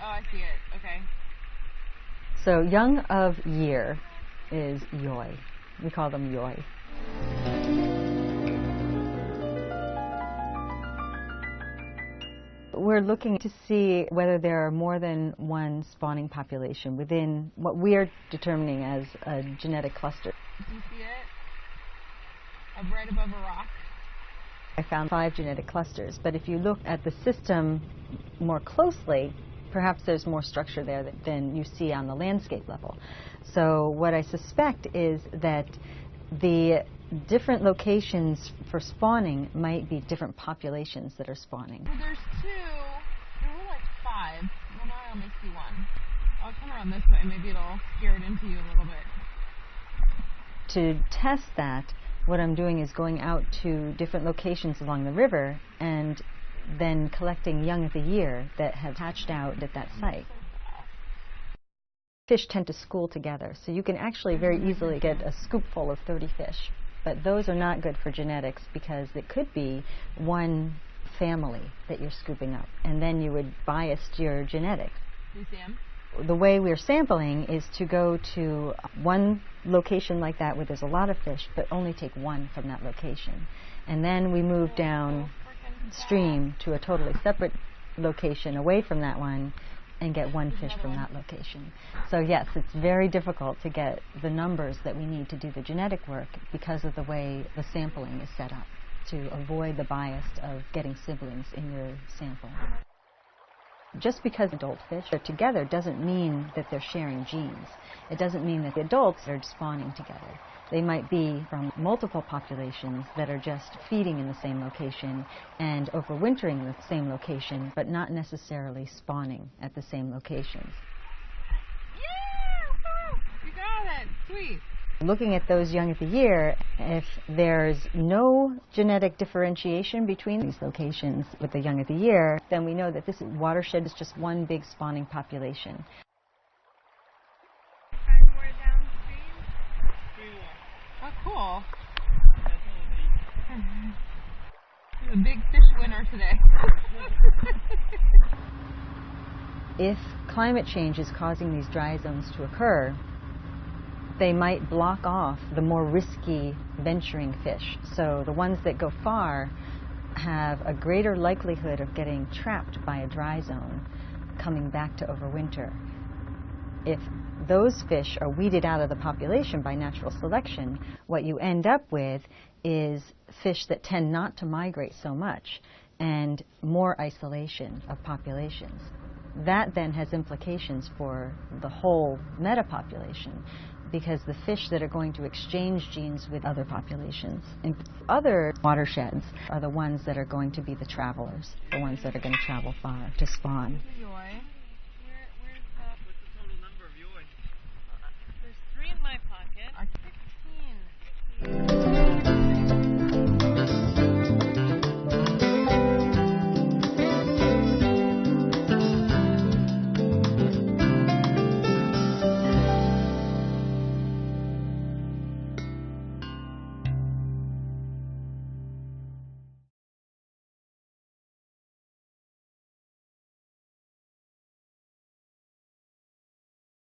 Oh, I see it. Okay. So young of year is yoi. We call them yoi. We're looking to see whether there are more than one spawning population within what we are determining as a genetic cluster. Do you see it? Up right above a rock. I found 5 genetic clusters, but if you look at the system more closely, perhaps there's more structure there than you see on the landscape level. So what I suspect is that the different locations for spawning might be different populations that are spawning. Well, there's 2. There were like 5. Well, now I only see 1. I'll come around this way. Maybe it'll scare it into you a little bit. To test that, what I'm doing is going out to different locations along the river and then collecting young of the year that have hatched out at that site. Fish tend to school together, so you can actually very easily get a scoopful of 30 fish. But those are not good for genetics because it could be one family that you're scooping up, and then you would bias your genetics. Do you see them? The way we're sampling is to go to one location like that where there's a lot of fish, but only take one from that location. And then we move downstream to a totally separate location away from that one and get one fish from that location. So yes, it's very difficult to get the numbers that we need to do the genetic work because of the way the sampling is set up to avoid the bias of getting siblings in your sample. Just because adult fish are together doesn't mean that they're sharing genes. It doesn't mean that the adults are spawning together. They might be from multiple populations that are just feeding in the same location and overwintering in the same location, but not necessarily spawning at the same locations. Yeah! You got it! Sweet! Looking at those young of the year, if there's no genetic differentiation between these locations with the young of the year, then we know that this watershed is just one big spawning population. More downstream? Oh, cool. He's a big fish winner today. If climate change is causing these dry zones to occur, they might block off the more risky venturing fish. So the ones that go far have a greater likelihood of getting trapped by a dry zone coming back to overwinter. If those fish are weeded out of the population by natural selection, what you end up with is fish that tend not to migrate so much and more isolation of populations. That then has implications for the whole metapopulation, because the fish that are going to exchange genes with other populations and other watersheds are the ones that are going to be the travelers, the ones that are going to travel far to spawn.